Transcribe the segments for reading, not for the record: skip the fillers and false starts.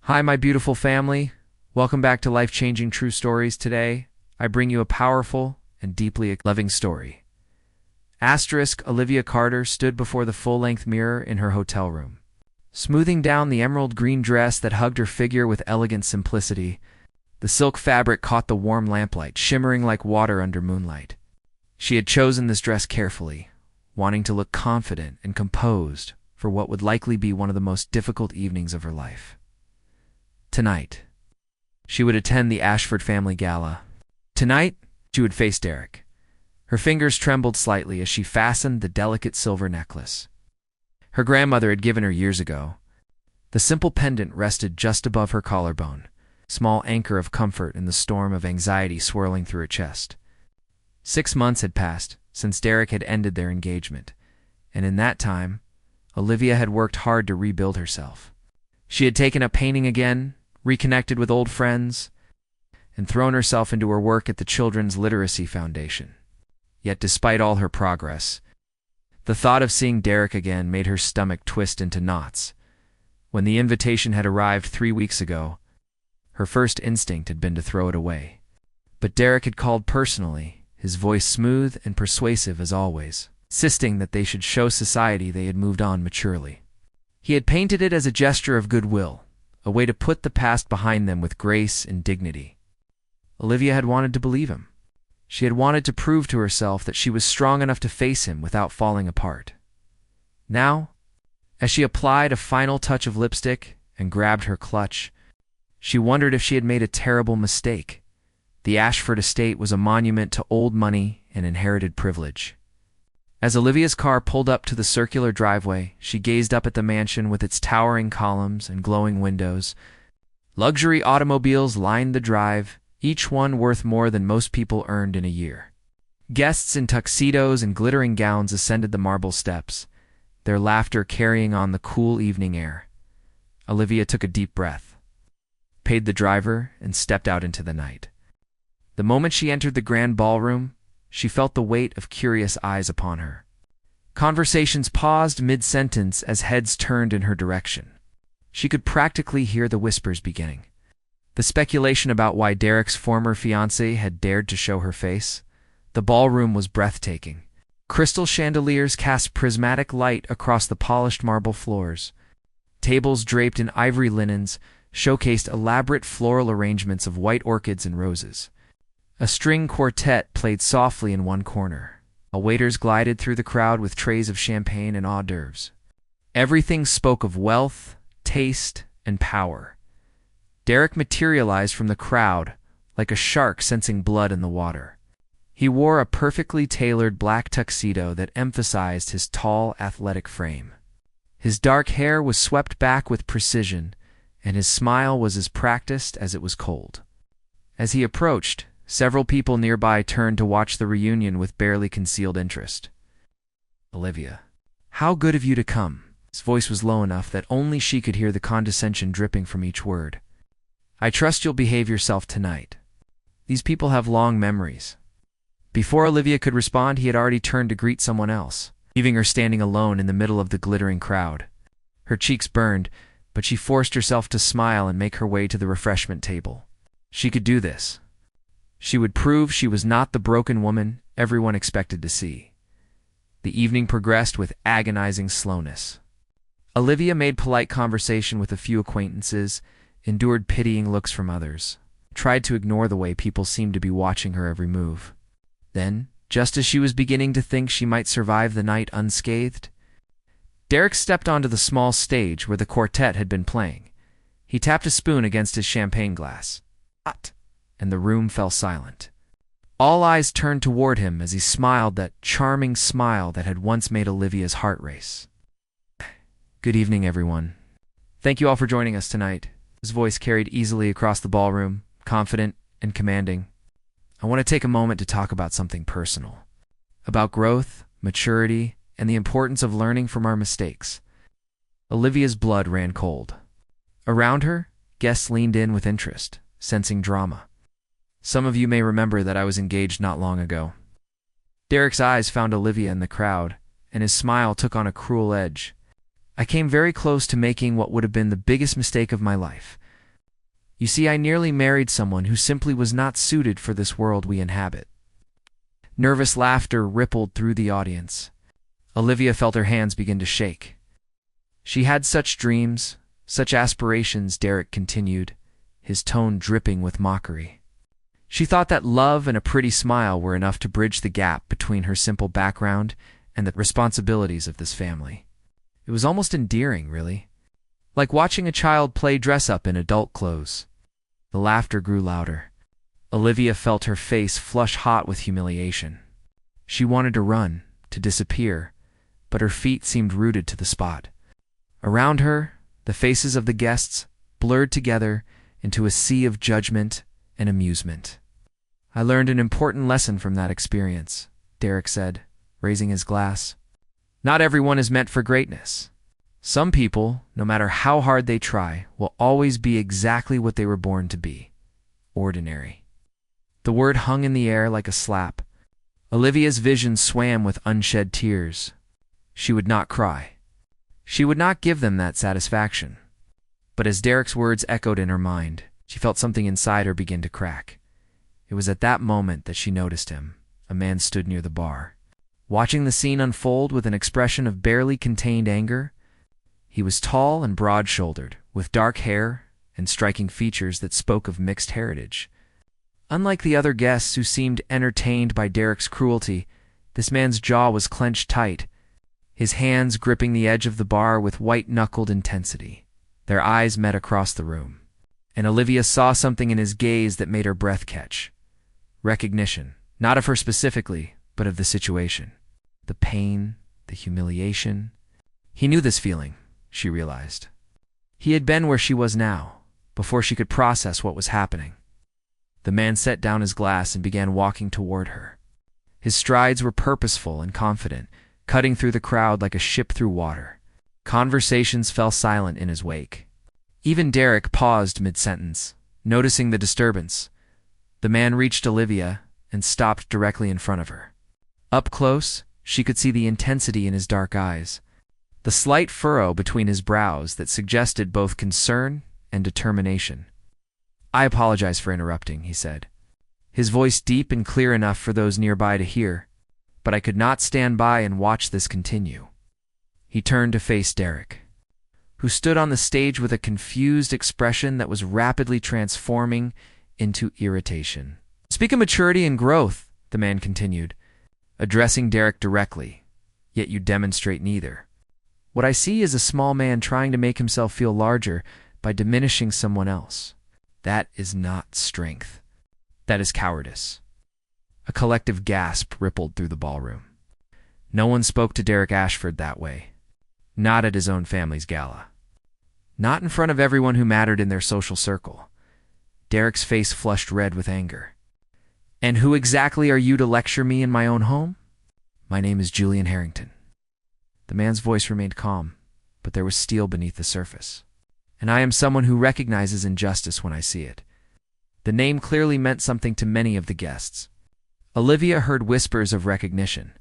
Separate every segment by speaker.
Speaker 1: Hi, my beautiful family. Welcome back to Life-Changing True Stories. Today, I bring you a powerful and deeply loving story. Olivia Carter stood before the full-length mirror in her hotel room. Smoothing down the emerald green dress that hugged her figure with elegant simplicity, the silk fabric caught the warm lamplight, shimmering like water under moonlight. She had chosen this dress carefully, wanting to look confident and composed for what would likely be one of the most difficult evenings of her life. Tonight, she would attend the Ashford family gala. Tonight, she would face Derek. Her fingers trembled slightly as she fastened the delicate silver necklace her grandmother had given her years ago. The simple pendant rested just above her collarbone, small anchor of comfort in the storm of anxiety swirling through her chest. 6 months had passed since Derek had ended their engagement, and in that time, Olivia had worked hard to rebuild herself. She had taken up painting again, reconnected with old friends, and thrown herself into her work at the Children's Literacy Foundation. Yet despite all her progress, the thought of seeing Derek again made her stomach twist into knots. When the invitation had arrived 3 weeks ago, her first instinct had been to throw it away. But Derek had called personally, his voice smooth and persuasive as always, insisting that they should show society they had moved on maturely. He had painted it as a gesture of goodwill, a way to put the past behind them with grace and dignity. Olivia had wanted to believe him. She had wanted to prove to herself that she was strong enough to face him without falling apart. Now, as she applied a final touch of lipstick and grabbed her clutch, she wondered if she had made a terrible mistake. The Ashford estate was a monument to old money and inherited privilege. As Olivia's car pulled up to the circular driveway, she gazed up at the mansion with its towering columns and glowing windows. Luxury automobiles lined the drive, each one worth more than most people earned in a year. Guests in tuxedos and glittering gowns ascended the marble steps, their laughter carrying on the cool evening air. Olivia took a deep breath, paid the driver, and stepped out into the night. The moment she entered the grand ballroom, she felt the weight of curious eyes upon her. Conversations paused mid-sentence as heads turned in her direction. She could practically hear the whispers beginning. The speculation about why Derek's former fiancé had dared to show her face. The ballroom was breathtaking. Crystal chandeliers cast prismatic light across the polished marble floors. Tables draped in ivory linens showcased elaborate floral arrangements of white orchids and roses. A string quartet played softly in one corner, while waiters glided through the crowd with trays of champagne and hors d'oeuvres. Everything spoke of wealth, taste, and power. Derek materialized from the crowd like a shark sensing blood in the water. He wore a perfectly tailored black tuxedo that emphasized his tall, athletic frame. His dark hair was swept back with precision, and his smile was as practiced as it was cold. As he approached, several people nearby turned to watch the reunion with barely concealed interest. Olivia, how good of you to come. His voice was low enough that only she could hear the condescension dripping from each word. I trust you'll behave yourself tonight. These people have long memories. Before Olivia could respond, he had already turned to greet someone else, leaving her standing alone in the middle of the glittering crowd. Her cheeks burned, but she forced herself to smile and make her way to the refreshment table. She could do this. She would prove she was not the broken woman everyone expected to see. The evening progressed with agonizing slowness. Olivia made polite conversation with a few acquaintances, endured pitying looks from others, tried to ignore the way people seemed to be watching her every move. Then, just as she was beginning to think she might survive the night unscathed, Derek stepped onto the small stage where the quartet had been playing. He tapped a spoon against his champagne glass. And the room fell silent. All eyes turned toward him as he smiled that charming smile that had once made Olivia's heart race. Good evening, everyone. Thank you all for joining us tonight. His voice carried easily across the ballroom, confident and commanding. I want to take a moment to talk about something personal. About growth, maturity, and the importance of learning from our mistakes. Olivia's blood ran cold. Around her, guests leaned in with interest, sensing drama. Some of you may remember that I was engaged not long ago. Derek's eyes found Olivia in the crowd, and his smile took on a cruel edge. I came very close to making what would have been the biggest mistake of my life, You see, I nearly married someone who simply was not suited for this world we inhabit. Nervous laughter rippled through the audience. Olivia felt her hands begin to shake. She had such dreams, such aspirations, Derek continued, his tone dripping with mockery. She thought that love and a pretty smile were enough to bridge the gap between her simple background and the responsibilities of this family. It was almost endearing, really. Like watching a child play dress-up in adult clothes. The laughter grew louder. Olivia felt her face flush hot with humiliation. She wanted to run, to disappear, but her feet seemed rooted to the spot. Around her, the faces of the guests blurred together into a sea of judgment and amusement. I learned an important lesson from that experience, Derek said, raising his glass. Not everyone is meant for greatness. Some people, no matter how hard they try, will always be exactly what they were born to be. Ordinary. The word hung in the air like a slap. Olivia's vision swam with unshed tears. She would not cry. She would not give them that satisfaction. But as Derek's words echoed in her mind, she felt something inside her begin to crack. It was at that moment that she noticed him. A man stood near the bar, watching the scene unfold with an expression of barely contained anger. He was tall and broad-shouldered, with dark hair and striking features that spoke of mixed heritage. Unlike the other guests who seemed entertained by Derek's cruelty, this man's jaw was clenched tight, his hands gripping the edge of the bar with white-knuckled intensity. Their eyes met across the room, and Olivia saw something in his gaze that made her breath catch. Recognition, not of her specifically, but of the situation. The pain, the humiliation. He knew this feeling, she realized. He had been where she was now, before she could process what was happening. The man set down his glass and began walking toward her. His strides were purposeful and confident, cutting through the crowd like a ship through water. Conversations fell silent in his wake. Even Derek paused mid-sentence, noticing the disturbance. The man reached Olivia and stopped directly in front of her. Up close, she could see the intensity in his dark eyes, the slight furrow between his brows that suggested both concern and determination. "I apologize for interrupting," he said, his voice deep and clear enough for those nearby to hear, "but I could not stand by and watch this continue." He turned to face Derek, who stood on the stage with a confused expression that was rapidly transforming into irritation. "Speak of maturity and growth," the man continued, addressing Derek directly, "yet you demonstrate neither. What I see is a small man trying to make himself feel larger by diminishing someone else. That is not strength. That is cowardice." A collective gasp rippled through the ballroom. No one spoke to Derek Ashford that way. Not at his own family's gala. Not in front of everyone who mattered in their social circle. Derek's face flushed red with anger. "And who exactly are you to lecture me in my own home?" "My name is Julian Harrington." The man's voice remained calm, but there was steel beneath the surface. "And I am someone who recognizes injustice when I see it." The name clearly meant something to many of the guests. Olivia heard whispers of recognition.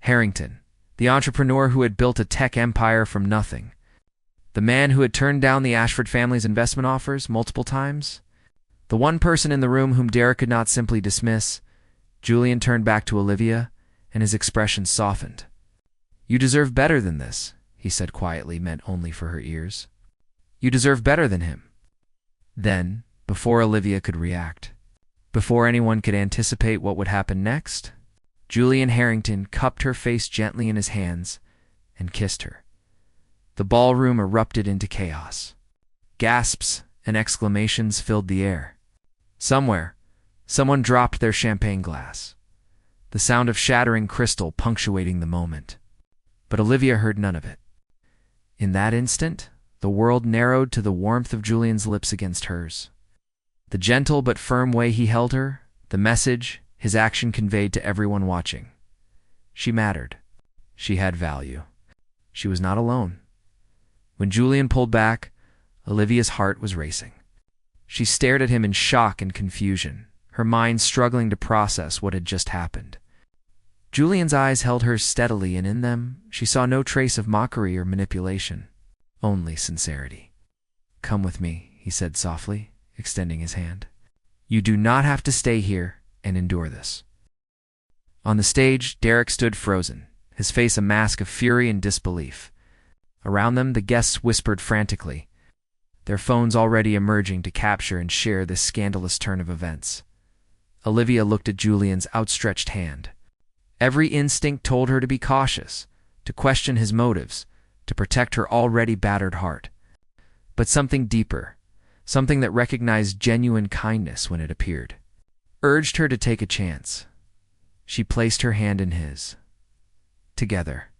Speaker 1: Harrington, the entrepreneur who had built a tech empire from nothing. The man who had turned down the Ashford family's investment offers multiple times. The one person in the room whom Derek could not simply dismiss. Julian turned back to Olivia, and his expression softened. "You deserve better than this," he said quietly, meant only for her ears. "You deserve better than him." Then, before Olivia could react, before anyone could anticipate what would happen next, Julian Harrington cupped her face gently in his hands and kissed her. The ballroom erupted into chaos. Gasps and exclamations filled the air. Somewhere, someone dropped their champagne glass, the sound of shattering crystal punctuating the moment. But Olivia heard none of it. In that instant, the world narrowed to the warmth of Julian's lips against hers. The gentle but firm way he held her, the message his action conveyed to everyone watching. She mattered. She had value. She was not alone. When Julian pulled back, Olivia's heart was racing. She stared at him in shock and confusion, her mind struggling to process what had just happened. Julian's eyes held hers steadily, and in them she saw no trace of mockery or manipulation, only sincerity. "Come with me," he said softly, extending his hand. You do not have to stay here and endure this. On the stage, Derek stood frozen, his face a mask of fury and disbelief. Around them, the guests whispered frantically, their phones already emerging to capture and share this scandalous turn of events. Olivia looked at Julian's outstretched hand. Every instinct told her to be cautious, to question his motives, to protect her already battered heart. But something deeper, something that recognized genuine kindness when it appeared, urged her to take a chance. She placed her hand in his. Together,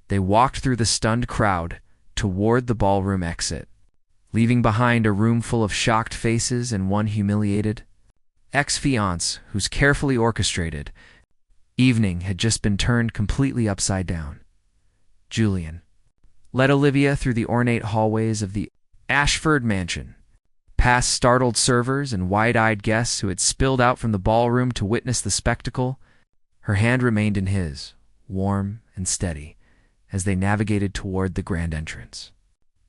Speaker 1: they walked through the stunned crowd toward the ballroom exit, leaving behind a room full of shocked faces and one humiliated ex-fiancé whose carefully orchestrated evening had just been turned completely upside down. Julian led Olivia through the ornate hallways of the Ashford mansion, past startled servers and wide-eyed guests who had spilled out from the ballroom to witness the spectacle. Her hand remained in his, warm and steady, as they navigated toward the grand entrance.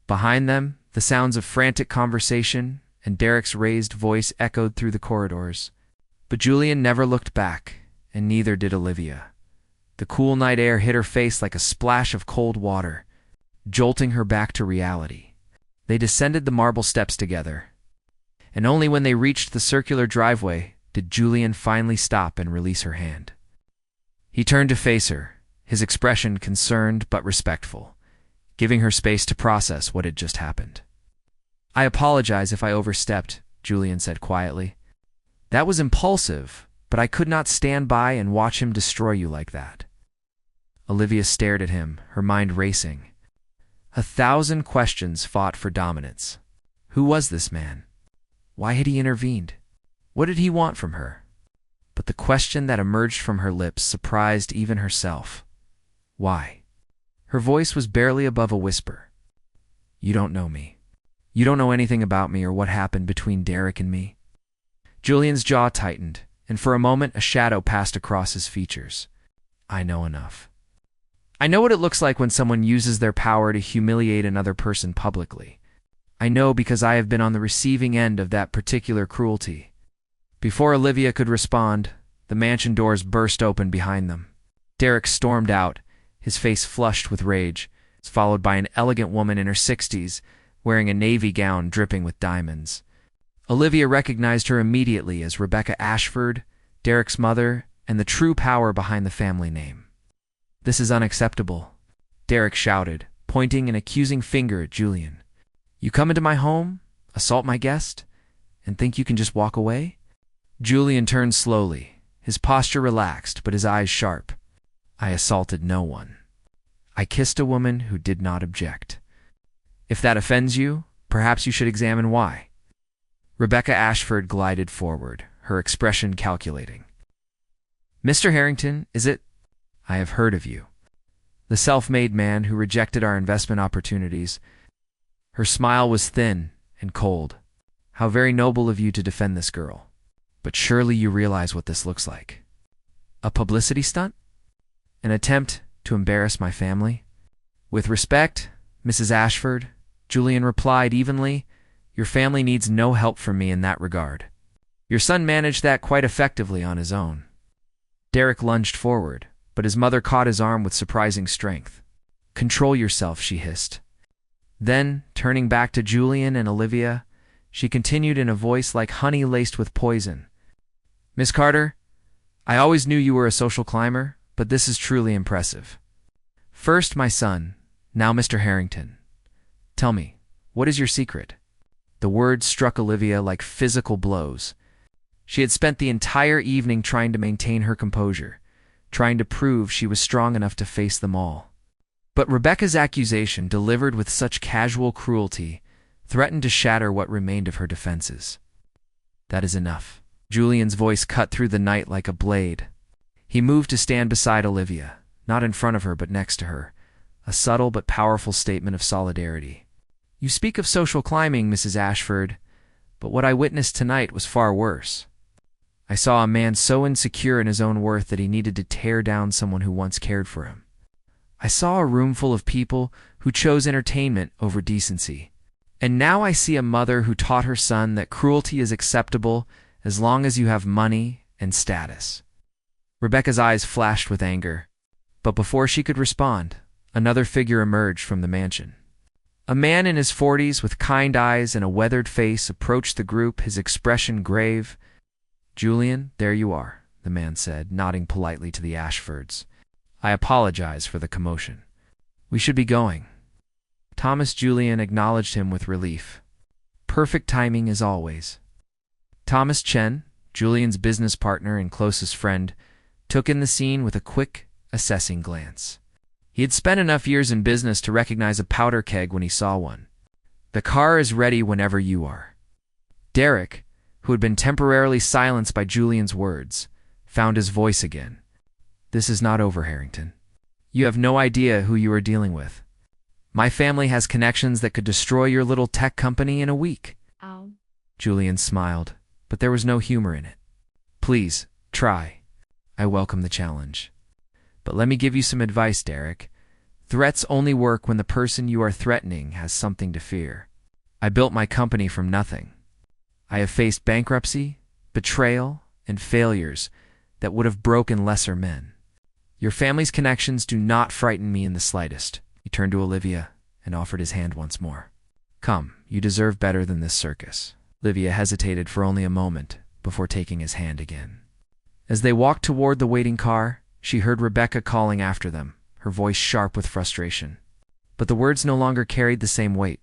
Speaker 1: Behind them, the sounds of frantic conversation and Derek's raised voice echoed through the corridors. But Julian never looked back, and neither did Olivia. The cool night air hit her face like a splash of cold water, jolting her back to reality. They descended the marble steps together, and only when they reached the circular driveway did Julian finally stop and release her hand. He turned to face her, his expression concerned but respectful, giving her space to process what had just happened. I apologize if I overstepped, Julian said quietly. That was impulsive, but I could not stand by and watch him destroy you like that. Olivia stared at him, her mind racing. 1,000 questions fought for dominance. Who was this man? Why had he intervened? What did he want from her? But the question that emerged from her lips surprised even herself. Why? Her voice was barely above a whisper. You don't know me. You don't know anything about me or what happened between Derek and me. Julian's jaw tightened, and for a moment a shadow passed across his features. I know enough. I know what it looks like when someone uses their power to humiliate another person publicly. I know because I have been on the receiving end of that particular cruelty. Before Olivia could respond, the mansion doors burst open behind them. Derek stormed out, his face flushed with rage, followed by an elegant woman in her 60s, wearing a navy gown dripping with diamonds. Olivia recognized her immediately as Rebecca Ashford, Derek's mother, and the true power behind the family name. This is unacceptable, Derek shouted, pointing an accusing finger at Julian. You come into my home, assault my guest, and think you can just walk away? Julian turned slowly, his posture relaxed but his eyes sharp. I assaulted no one. I kissed a woman who did not object. If that offends you, perhaps you should examine why. Rebecca Ashford glided forward, her expression calculating. Mr. Harrington, is it? I have heard of you. The self-made man who rejected our investment opportunities. Her smile was thin and cold. How very noble of you to defend this girl. But surely you realize what this looks like. A publicity stunt? An attempt to embarrass my family? With respect, Mrs. Ashford, Julian replied evenly, your family needs no help from me in that regard. Your son managed that quite effectively on his own. Derek lunged forward, but his mother caught his arm with surprising strength. Control yourself, she hissed. Then, turning back to Julian and Olivia, she continued in a voice like honey laced with poison. Miss Carter, I always knew you were a social climber, but this is truly impressive. First, my son, now Mr. Harrington. Tell me, what is your secret? The words struck Olivia like physical blows. She had spent the entire evening trying to maintain her composure, trying to prove she was strong enough to face them all. But Rebecca's accusation, delivered with such casual cruelty, threatened to shatter what remained of her defenses. That is enough. Julian's voice cut through the night like a blade. He moved to stand beside Olivia, not in front of her but next to her, a subtle but powerful statement of solidarity. You speak of social climbing, Mrs. Ashford, but what I witnessed tonight was far worse. I saw a man so insecure in his own worth that he needed to tear down someone who once cared for him. I saw a room full of people who chose entertainment over decency, And now I see a mother who taught her son that cruelty is acceptable as long as you have money and status. Rebecca's eyes flashed with anger, but before she could respond, another figure emerged from the mansion. A man in his 40s with kind eyes and a weathered face approached the group, his expression grave. "Julian, there you are," the man said, nodding politely to the Ashfords. "I apologize for the commotion. We should be going." Julian acknowledged him with relief. Perfect timing as always. Thomas Chen, Julian's business partner and closest friend, took in the scene with a quick, assessing glance. He had spent enough years in business to recognize a powder keg when he saw one. "The car is ready whenever you are." Derek, who had been temporarily silenced by Julian's words, found his voice again. "This is not over, Harrington. You have no idea who you are dealing with. My family has connections that could destroy your little tech company in a week."
Speaker 2: Ow.
Speaker 1: Julian smiled, but there was no humor in it. "Please, try. I welcome the challenge. But let me give you some advice, Derek. Threats only work when the person you are threatening has something to fear. I built my company from nothing. I have faced bankruptcy, betrayal, and failures that would have broken lesser men. Your family's connections do not frighten me in the slightest." He turned to Olivia and offered his hand once more. "Come, you deserve better than this circus." Olivia hesitated for only a moment before taking his hand again. As they walked toward the waiting car, she heard Rebecca calling after them, her voice sharp with frustration. But the words no longer carried the same weight.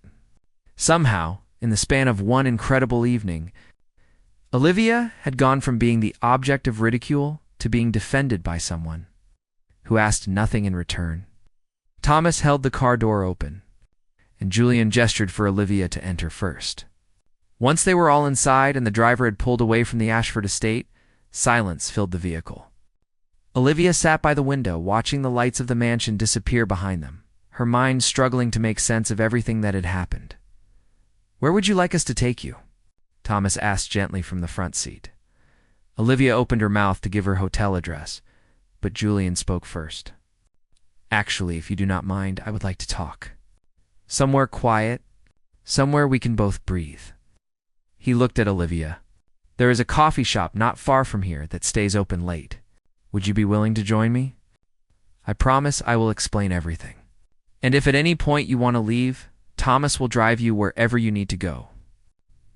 Speaker 1: Somehow, in the span of one incredible evening, Olivia had gone from being the object of ridicule to being defended by someone who asked nothing in return. Thomas held the car door open, and Julian gestured for Olivia to enter first. Once they were all inside and the driver had pulled away from the Ashford estate, silence filled the vehicle. Olivia sat by the window, watching the lights of the mansion disappear behind them, her mind struggling to make sense of everything that had happened. "Where would you like us to take you?" Thomas asked gently from the front seat. Olivia opened her mouth to give her hotel address, but Julian spoke first. "Actually, if you do not mind, I would like to talk. Somewhere quiet, somewhere we can both breathe." He looked at Olivia. "There is a coffee shop not far from here that stays open late. Would you be willing to join me? I promise I will explain everything. And if at any point you want to leave, Thomas will drive you wherever you need to go."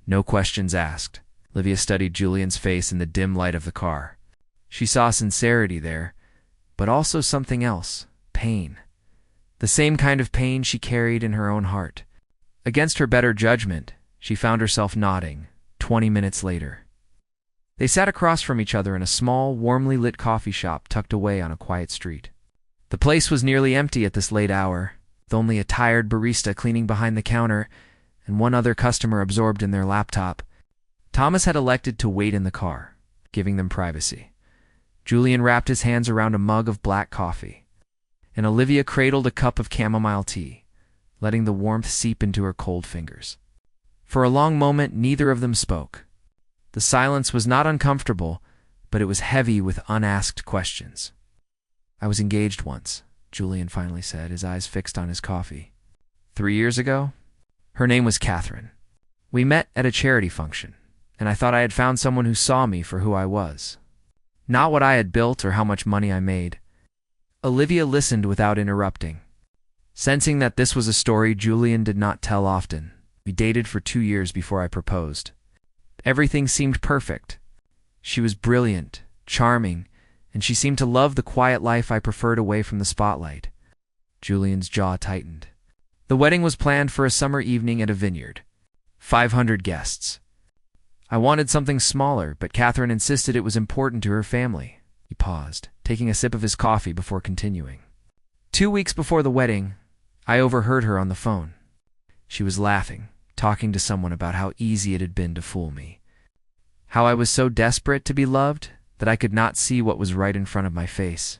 Speaker 1: No questions asked. Olivia studied Julian's face in the dim light of the car. She saw sincerity there, but also something else, pain. The same kind of pain she carried in her own heart. Against her better judgment, she found herself nodding, 20 minutes later. They sat across from each other in a small, warmly lit coffee shop tucked away on a quiet street. The place was nearly empty at this late hour, with only a tired barista cleaning behind the counter and one other customer absorbed in their laptop. Thomas had elected to wait in the car, giving them privacy. Julian wrapped his hands around a mug of black coffee, and Olivia cradled a cup of chamomile tea, letting the warmth seep into her cold fingers. For a long moment, neither of them spoke. The silence was not uncomfortable, but it was heavy with unasked questions. "I was engaged once," Julian finally said, his eyes fixed on his coffee. 3 years ago? Her name was Catherine. We met at a charity function, and I thought I had found someone who saw me for who I was. Not what I had built or how much money I made. Olivia listened without interrupting. Sensing that this was a story Julian did not tell often, we dated for 2 years before I proposed. Everything seemed perfect. She was brilliant, charming, and she seemed to love the quiet life I preferred away from the spotlight. Julian's jaw tightened. The wedding was planned for a summer evening at a vineyard. 500 guests. I wanted something smaller, but Catherine insisted it was important to her family. He paused, taking a sip of his coffee before continuing. 2 weeks before the wedding, I overheard her on the phone. She was laughing, talking to someone about how easy it had been to fool me. How I was so desperate to be loved that I could not see what was right in front of my face.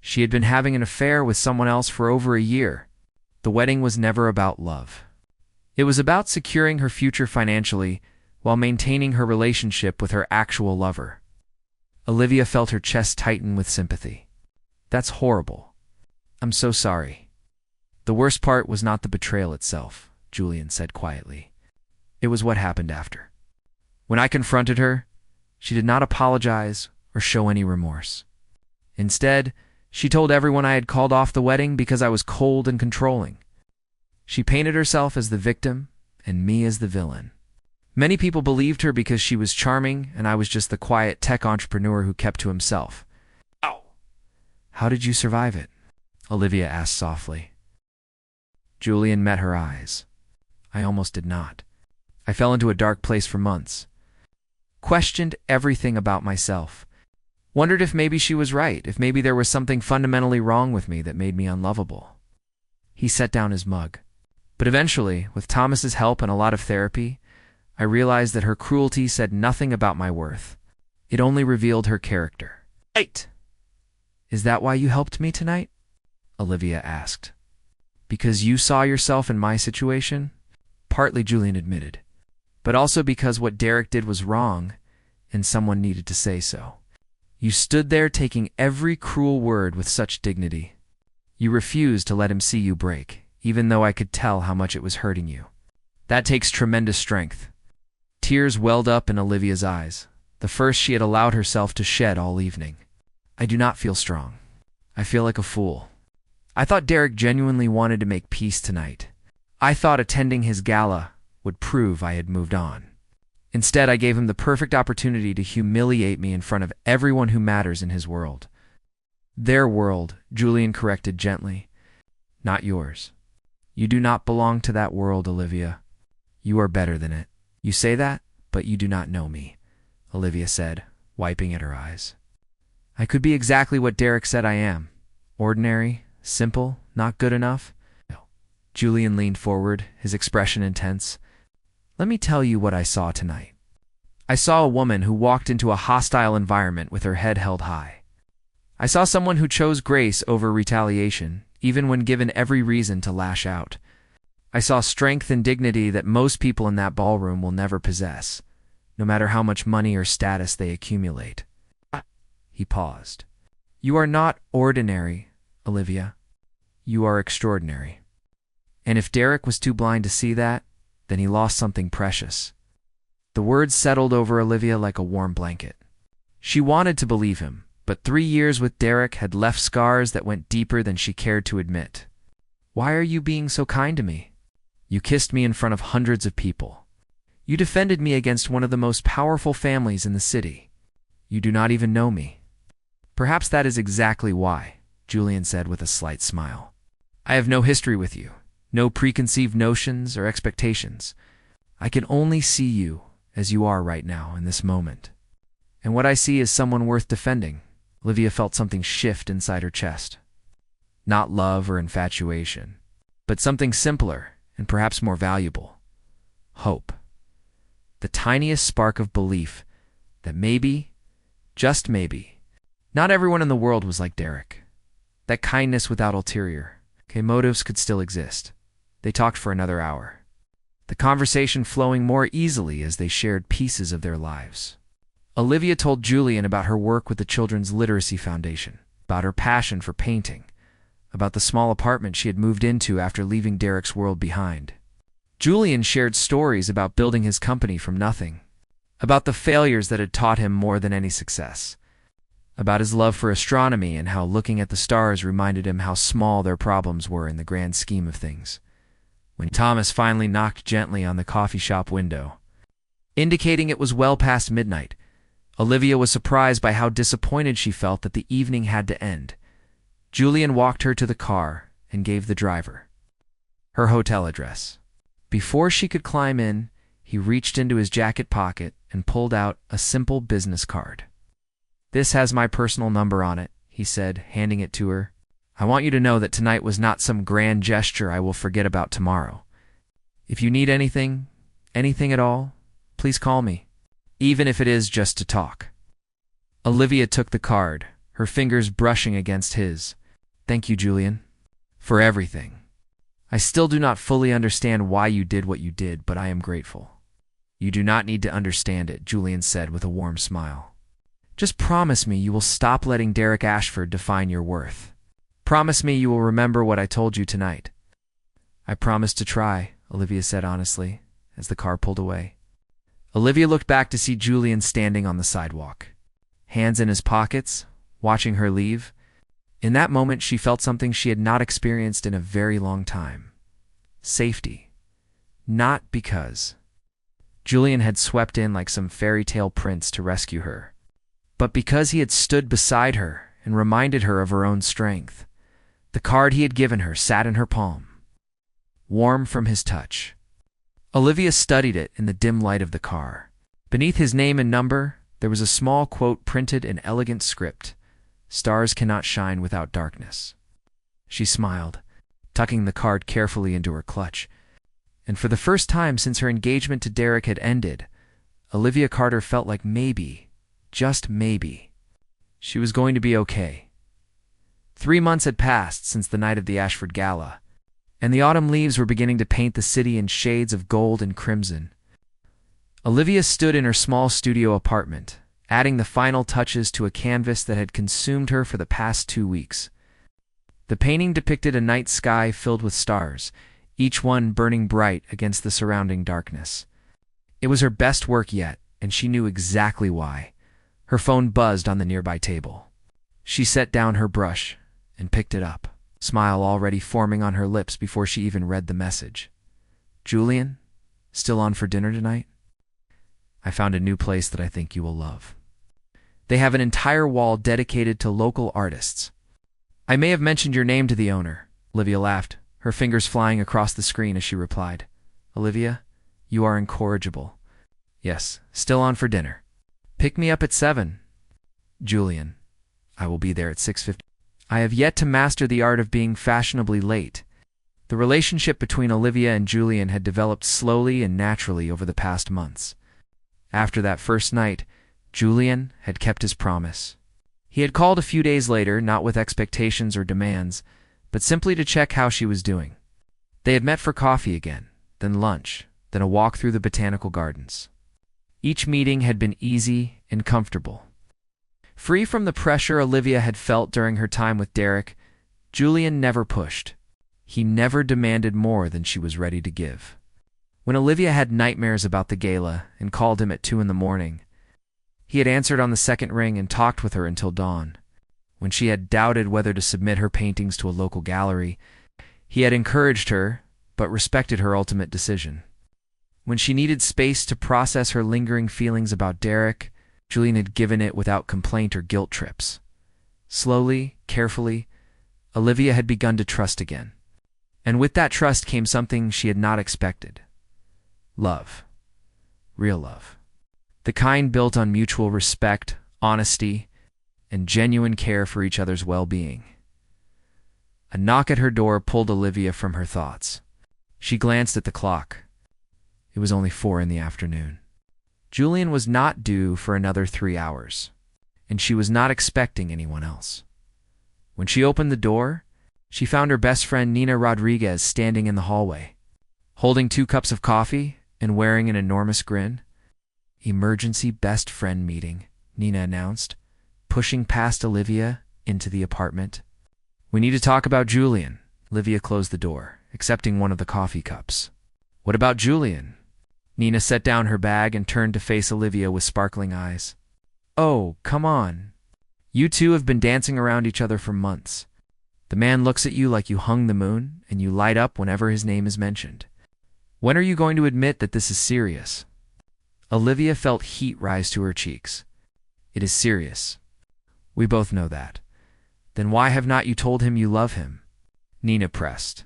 Speaker 1: She had been having an affair with someone else for over a year. The wedding was never about love. It was about securing her future financially while maintaining her relationship with her actual lover. Olivia felt her chest tighten with sympathy. That's horrible. I'm so sorry. The worst part was not the betrayal itself, Julian said quietly. It was what happened after. When I confronted her, she did not apologize or show any remorse. Instead, she told everyone I had called off the wedding because I was cold and controlling. She painted herself as the victim and me as the villain. Many people believed her because she was charming and I was just the quiet tech entrepreneur who kept to himself. Ow! How did you survive it? Olivia asked softly. Julian met her eyes. I almost did not. I fell into a dark place for months. Questioned everything about myself. Wondered if maybe she was right, if maybe there was something fundamentally wrong with me that made me unlovable. He set down his mug. But eventually, with Thomas's help and a lot of therapy, I realized that her cruelty said nothing about my worth. It only revealed her character. Right. Is that why you helped me tonight? Olivia asked. Because you saw yourself in my situation? Partly, Julian admitted. But also because what Derek did was wrong, and someone needed to say so. You stood there taking every cruel word with such dignity. You refused to let him see you break, even though I could tell how much it was hurting you. That takes tremendous strength. Tears welled up in Olivia's eyes, the first she had allowed herself to shed all evening. I do not feel strong. I feel like a fool. I thought Derek genuinely wanted to make peace tonight. I thought attending his gala would prove I had moved on. Instead, I gave him the perfect opportunity to humiliate me in front of everyone who matters in his world. Their world, Julian corrected gently. Not yours. You do not belong to that world, Olivia. You are better than it. You say that, but you do not know me, Olivia said, wiping at her eyes. I could be exactly what Derek said I am. Ordinary, simple, not good enough. Julian leaned forward, his expression intense. Let me tell you what I saw tonight. I saw a woman who walked into a hostile environment with her head held high. I saw someone who chose grace over retaliation, even when given every reason to lash out. I saw strength and dignity that most people in that ballroom will never possess, no matter how much money or status they accumulate. He paused. You are not ordinary, Olivia. You are extraordinary. And if Derek was too blind to see that, then he lost something precious. The words settled over Olivia like a warm blanket. She wanted to believe him, but 3 years with Derek had left scars that went deeper than she cared to admit. Why are you being so kind to me? You kissed me in front of hundreds of people. You defended me against one of the most powerful families in the city. You do not even know me. Perhaps that is exactly why, Julian said with a slight smile. I have no history with you, no preconceived notions or expectations. I can only see you as you are right now in this moment. And what I see is someone worth defending. Olivia felt something shift inside her chest. Not love or infatuation, but something simpler and perhaps more valuable. Hope. The tiniest spark of belief that maybe, just maybe, not everyone in the world was like Derek. That kindness without ulterior, motives could still exist. They talked for another hour, the conversation flowing more easily as they shared pieces of their lives. Olivia told Julian about her work with the Children's Literacy Foundation, about her passion for painting, about the small apartment she had moved into after leaving Derek's world behind. Julian shared stories about building his company from nothing, about the failures that had taught him more than any success, about his love for astronomy and how looking at the stars reminded him how small their problems were in the grand scheme of things. When Thomas finally knocked gently on the coffee shop window, indicating it was well past midnight, Olivia was surprised by how disappointed she felt that the evening had to end. Julian walked her to the car and gave the driver her hotel address. Before she could climb in, he reached into his jacket pocket and pulled out a simple business card. This has my personal number on it, he said, handing it to her. I want you to know that tonight was not some grand gesture I will forget about tomorrow. If you need anything at all, please call me, even if it is just to talk. Olivia took the card, her fingers brushing against his. Thank you, Julian, for everything. I still do not fully understand why you did what you did, but I am grateful. You do not need to understand it, Julian said with a warm smile. Just promise me you will stop letting Derek Ashford define your worth. Promise me you will remember what I told you tonight. I promise to try, Olivia said honestly, as the car pulled away. Olivia looked back to see Julian standing on the sidewalk, hands in his pockets, watching her leave. In that moment, she felt something she had not experienced in a very long time. Safety. Not because Julian had swept in like some fairy tale prince to rescue her, but because he had stood beside her and reminded her of her own strength. The card he had given her sat in her palm, warm from his touch. Olivia studied it in the dim light of the car. Beneath his name and number, there was a small quote printed in elegant script: "Stars cannot shine without darkness." She smiled, tucking the card carefully into her clutch. And for the first time since her engagement to Derek had ended, Olivia Carter felt like maybe, just maybe, she was going to be okay. 3 months had passed since the night of the Ashford Gala, and the autumn leaves were beginning to paint the city in shades of gold and crimson. Olivia stood in her small studio apartment, adding the final touches to a canvas that had consumed her for the past 2 weeks. The painting depicted a night sky filled with stars, each one burning bright against the surrounding darkness. It was her best work yet, and she knew exactly why. Her phone buzzed on the nearby table. She set down her brush and picked it up, smile already forming on her lips before she even read the message. "Julian, still on for dinner tonight? I found a new place that I think you will love. They have an entire wall dedicated to local artists. I may have mentioned your name to the owner." Olivia laughed, her fingers flying across the screen as she replied, "Olivia, you are incorrigible. Yes, still on for dinner. Pick me up at 7. Julian, I will be there at 6:50. I have yet to master the art of being fashionably late." The relationship between Olivia and Julian had developed slowly and naturally over the past months. After that first night, Julian had kept his promise. He had called a few days later, not with expectations or demands, but simply to check how she was doing. They had met for coffee again, then lunch, then a walk through the botanical gardens. Each meeting had been easy and comfortable. Free from the pressure Olivia had felt during her time with Derek, Julian never pushed. He never demanded more than she was ready to give. When Olivia had nightmares about the gala and called him at 2 in the morning, he had answered on the second ring and talked with her until dawn. When she had doubted whether to submit her paintings to a local gallery, he had encouraged her, but respected her ultimate decision. When she needed space to process her lingering feelings about Derek, Julian had given it without complaint or guilt trips. Slowly, carefully, Olivia had begun to trust again. And with that trust came something she had not expected. Love. Real love. The kind built on mutual respect, honesty, and genuine care for each other's well-being. A knock at her door pulled Olivia from her thoughts. She glanced at the clock. It was only 4 in the afternoon. Julian was not due for another 3 hours, and she was not expecting anyone else. When she opened the door, she found her best friend Nina Rodriguez standing in the hallway, holding 2 cups of coffee and wearing an enormous grin. "Emergency best friend meeting," Nina announced, pushing past Olivia into the apartment. "We need to talk about Julian." Olivia closed the door, accepting one of the coffee cups. "What about Julian?" Nina set down her bag and turned to face Olivia with sparkling eyes. "Oh, come on. You two have been dancing around each other for months. The man looks at you like you hung the moon, and you light up whenever his name is mentioned. When are you going to admit that this is serious?" Olivia felt heat rise to her cheeks. "It is serious. We both know that. Then why have not you told him you love him?" Nina pressed.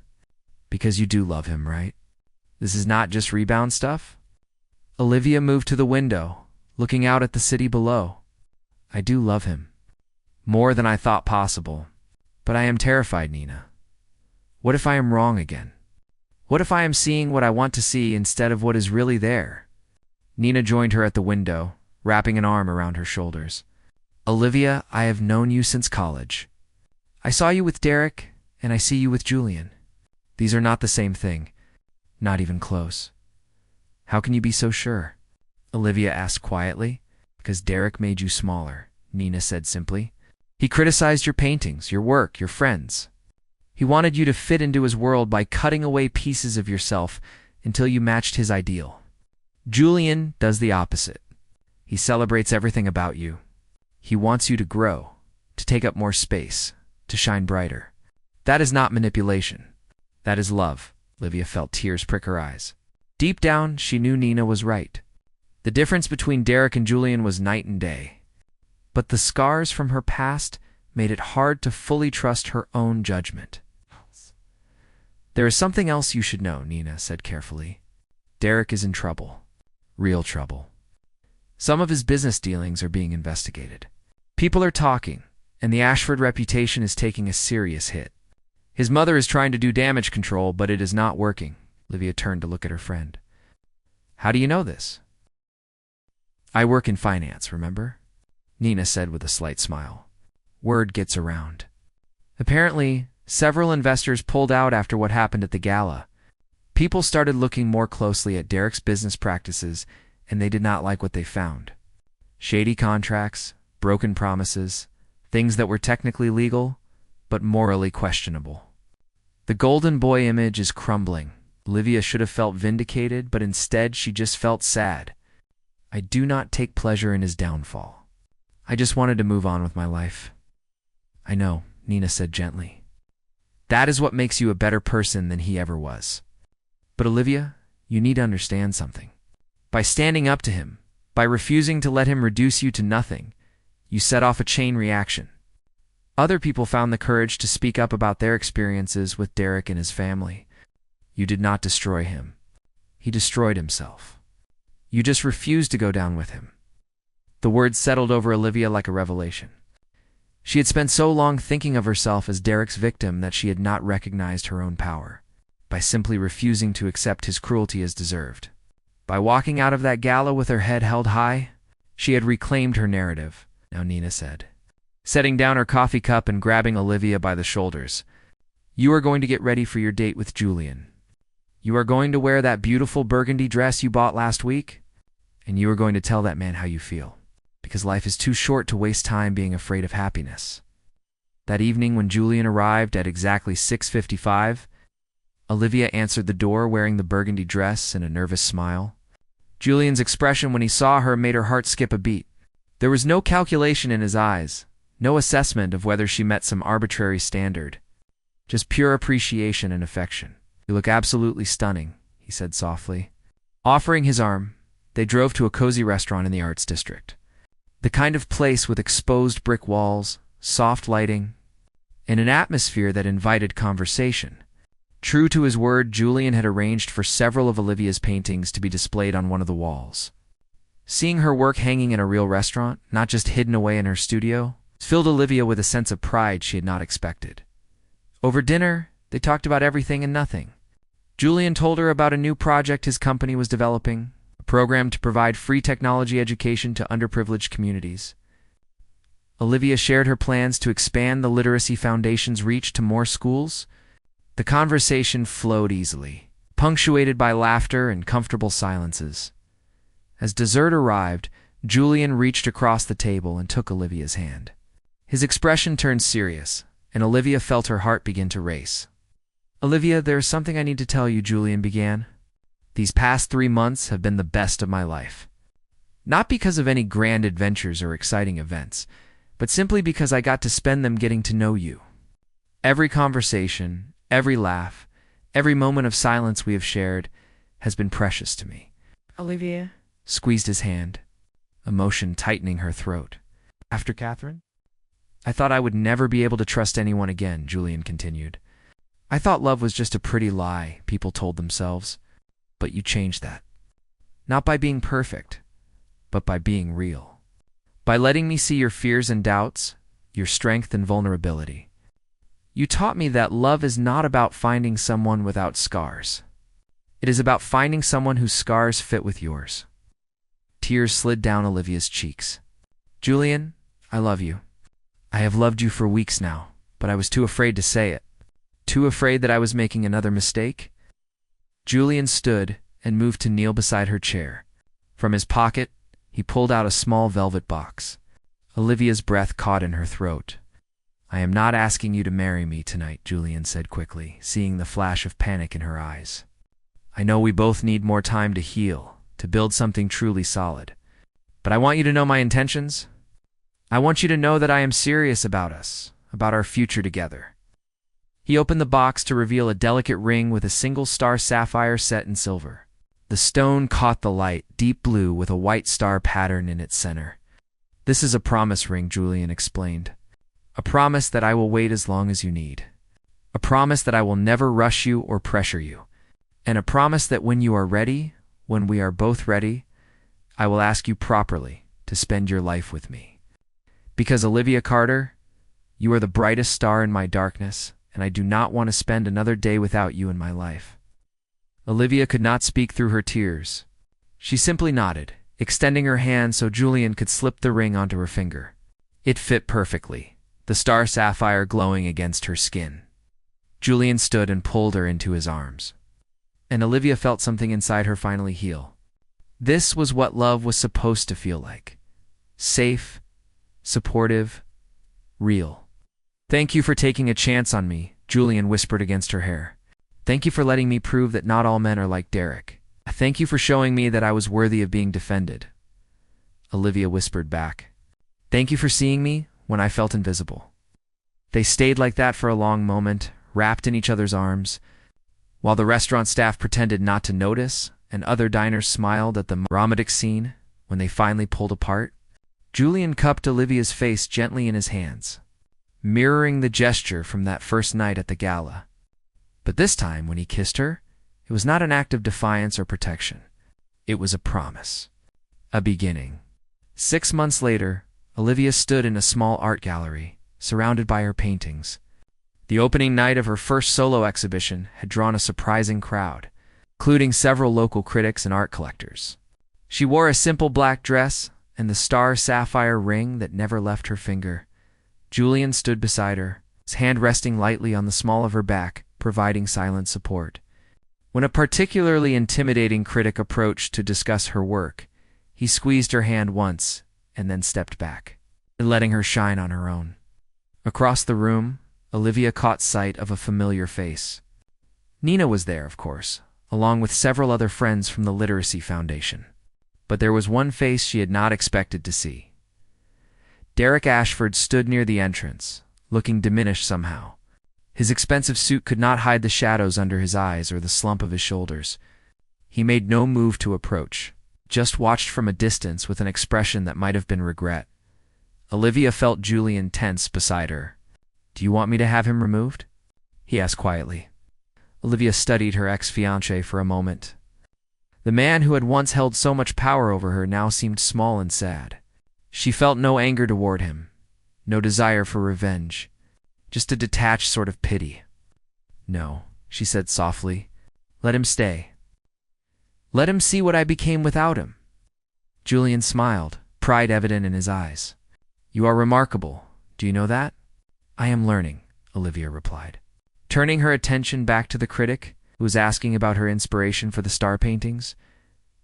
Speaker 1: "Because you do love him, right? This is not just rebound stuff?" Olivia moved to the window, looking out at the city below. "I do love him. More than I thought possible. But I am terrified, Nina. What if I am wrong again? What if I am seeing what I want to see instead of what is really there?" Nina joined her at the window, wrapping an arm around her shoulders. "Olivia, I have known you since college. I saw you with Derek, and I see you with Julian. These are not the same thing. Not even close." "How can you be so sure?" Olivia asked quietly. "Because Derek made you smaller," Nina said simply. "He criticized your paintings, your work, your friends. He wanted you to fit into his world by cutting away pieces of yourself until you matched his ideal. Julian does the opposite. He celebrates everything about you. He wants you to grow, to take up more space, to shine brighter. That is not manipulation. That is love. Olivia felt tears prick her eyes. Deep down, she knew Nina was right. The difference between Derek and Julian was night and day. But the scars from her past made it hard to fully trust her own judgment. There is something else you should know, Nina said carefully. Derek is in trouble. Real trouble. Some of his business dealings are being investigated. People are talking, and the Ashford reputation is taking a serious hit. His mother is trying to do damage control, but it is not working. Olivia turned to look at her friend. How do you know this? I work in finance, remember? Nina said with a slight smile. Word gets around. Apparently, several investors pulled out after what happened at the gala. People started looking more closely at Derek's business practices, and they did not like what they found. Shady contracts, broken promises, things that were technically legal, but morally questionable. The golden boy image is crumbling. Olivia should have felt vindicated, but instead she just felt sad. I do not take pleasure in his downfall. I just wanted to move on with my life. I know, Nina said gently. That is what makes you a better person than he ever was. But Olivia, you need to understand something. By standing up to him, by refusing to let him reduce you to nothing, you set off a chain reaction. Other people found the courage to speak up about their experiences with Derek and his family. You did not destroy him. He destroyed himself. You just refused to go down with him. The words settled over Olivia like a revelation. She had spent so long thinking of herself as Derek's victim that she had not recognized her own power, by simply refusing to accept his cruelty as deserved. By walking out of that gala with her head held high, she had reclaimed her narrative, now Nina said, setting down her coffee cup and grabbing Olivia by the shoulders. You are going to get ready for your date with Julian. You are going to wear that beautiful burgundy dress you bought last week, and you are going to tell that man how you feel, because life is too short to waste time being afraid of happiness. That evening when Julian arrived at exactly 6:55, Olivia answered the door wearing the burgundy dress and a nervous smile. Julian's expression when he saw her made her heart skip a beat. There was no calculation in his eyes, no assessment of whether she met some arbitrary standard, just pure appreciation and affection. You look absolutely stunning, he said softly. Offering his arm, they drove to a cozy restaurant in the Arts District. The kind of place with exposed brick walls, soft lighting, and an atmosphere that invited conversation. True to his word, Julian had arranged for several of Olivia's paintings to be displayed on one of the walls. Seeing her work hanging in a real restaurant, not just hidden away in her studio, filled Olivia with a sense of pride she had not expected. Over dinner, they talked about everything and nothing. Julian told her about a new project his company was developing, a program to provide free technology education to underprivileged communities. Olivia shared her plans to expand the Literacy Foundation's reach to more schools. The conversation flowed easily, punctuated by laughter and comfortable silences. As dessert arrived, Julian reached across the table and took Olivia's hand. His expression turned serious, and Olivia felt her heart begin to race. Olivia, there is something I need to tell you, Julian began. These past 3 months have been the best of my life. Not because of any grand adventures or exciting events, but simply because I got to spend them getting to know you. Every conversation, every laugh, every moment of silence we have shared has been precious to me.
Speaker 2: Olivia
Speaker 1: Squeezed his hand, emotion tightening her throat. After Catherine? I thought I would never be able to trust anyone again, Julian continued. I thought love was just a pretty lie, people told themselves. But you changed that. Not by being perfect, but by being real. By letting me see your fears and doubts, your strength and vulnerability. You taught me that love is not about finding someone without scars. It is about finding someone whose scars fit with yours. Tears slid down Olivia's cheeks. Julian, I love you. I have loved you for weeks now, but I was too afraid to say it. Too afraid that I was making another mistake. Julian stood and moved to kneel beside her chair. From his pocket, he pulled out a small velvet box. Olivia's breath caught in her throat. I am not asking you to marry me tonight, Julian said quickly, seeing the flash of panic in her eyes. I know we both need more time to heal, to build something truly solid. But I want you to know my intentions. I want you to know that I am serious about us, about our future together." He opened the box to reveal a delicate ring with a single star sapphire set in silver. The stone caught the light, deep blue with a white star pattern in its center. "This is a promise ring," Julian explained. "A promise that I will wait as long as you need. A promise that I will never rush you or pressure you. And a promise that when you are ready, when we are both ready, I will ask you properly to spend your life with me. Because Olivia Carter, you are the brightest star in my darkness, and I do not want to spend another day without you in my life." Olivia could not speak through her tears. She simply nodded, extending her hand so Julian could slip the ring onto her finger. It fit perfectly, the star sapphire glowing against her skin. Julian stood and pulled her into his arms. And Olivia felt something inside her finally heal. This was what love was supposed to feel like. Safe, supportive, real. "Thank you for taking a chance on me," Julian whispered against her hair. "Thank you for letting me prove that not all men are like Derek. Thank you for showing me that I was worthy of being defended." Olivia whispered back, "Thank you for seeing me when I felt invisible." They stayed like that for a long moment, wrapped in each other's arms, while the restaurant staff pretended not to notice and other diners smiled at the romantic scene. When they finally pulled apart, Julian cupped Olivia's face gently in his hands, mirroring the gesture from that first night at the gala. But this time, when he kissed her, it was not an act of defiance or protection. It was a promise, a beginning. 6 months later, Olivia stood in a small art gallery, surrounded by her paintings. The opening night of her first solo exhibition had drawn a surprising crowd, including several local critics and art collectors. She wore a simple black dress and the star sapphire ring that never left her finger. Julian stood beside her, his hand resting lightly on the small of her back, providing silent support. When a particularly intimidating critic approached to discuss her work, he squeezed her hand once and then stepped back, letting her shine on her own. Across the room, Olivia caught sight of a familiar face. Nina was there, of course, along with several other friends from the Literacy Foundation. But there was one face she had not expected to see. Derek Ashford stood near the entrance, looking diminished somehow. His expensive suit could not hide the shadows under his eyes or the slump of his shoulders. He made no move to approach, just watched from a distance with an expression that might have been regret. Olivia felt Julian tense beside her. "Do you want me to have him removed?" he asked quietly. Olivia studied her ex-fiancé for a moment. The man who had once held so much power over her now seemed small and sad. She felt no anger toward him, no desire for revenge, just a detached sort of pity. "No," she said softly. "Let him stay. Let him see what I became without him." Julian smiled, pride evident in his eyes. "You are remarkable. Do you know that?" "I am learning," Olivia replied. Turning her attention back to the critic, who was asking about her inspiration for the star paintings,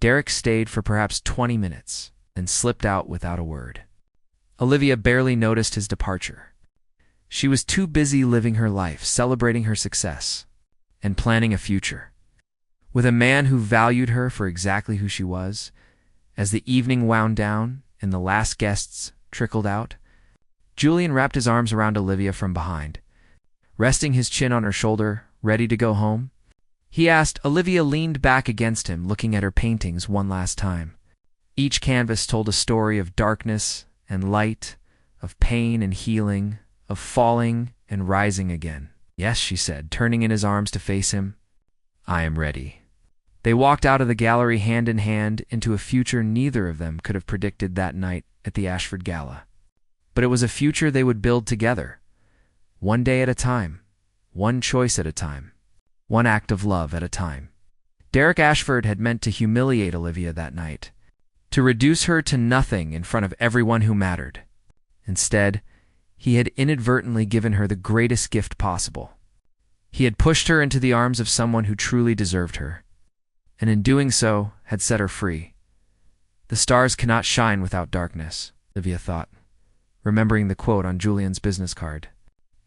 Speaker 1: Derek stayed for perhaps 20 minutes, then slipped out without a word. Olivia barely noticed his departure. She was too busy living her life, celebrating her success, and planning a future. With a man who valued her for exactly who she was, as the evening wound down and the last guests trickled out, Julian wrapped his arms around Olivia from behind. Resting his chin on her shoulder, ready to go home, he asked. Olivia leaned back against him, looking at her paintings one last time. Each canvas told a story of darkness and light, of pain and healing, of falling and rising again. "Yes," she said, turning in his arms to face him. "I am ready." They walked out of the gallery hand in hand into a future neither of them could have predicted that night at the Ashford Gala. But it was a future they would build together, one day at a time, one choice at a time, one act of love at a time. Derek Ashford had meant to humiliate Olivia that night, to reduce her to nothing in front of everyone who mattered. Instead, he had inadvertently given her the greatest gift possible. He had pushed her into the arms of someone who truly deserved her, and in doing so had set her free. "The stars cannot shine without darkness," Olivia thought, remembering the quote on Julian's business card.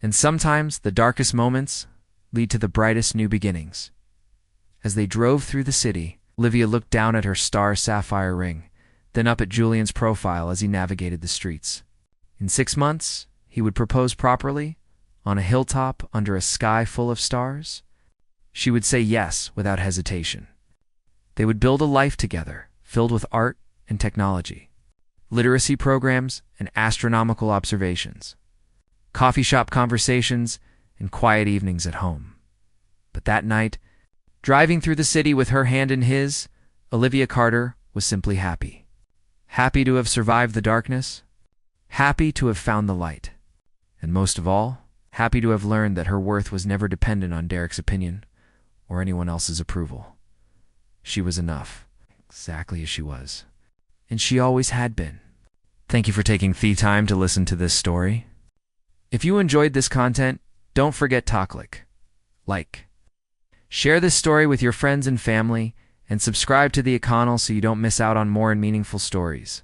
Speaker 1: And sometimes the darkest moments lead to the brightest new beginnings. As they drove through the city, Olivia looked down at her star sapphire ring, then up at Julian's profile as he navigated the streets. In 6 months, he would propose properly, on a hilltop under a sky full of stars. She would say yes without hesitation. They would build a life together, filled with art and technology, literacy programs and astronomical observations, coffee shop conversations and quiet evenings at home. But that night, driving through the city with her hand in his, Olivia Carter was simply happy. Happy to have survived the darkness, happy to have found the light, and most of all, happy to have learned that her worth was never dependent on Derek's opinion or anyone else's approval. She was enough, exactly as she was, and she always had been. Thank you for taking the time to listen to this story. If you enjoyed this content, don't forget to click like. Share this story with your friends and family, and subscribe to The Econal so you don't miss out on more and meaningful stories.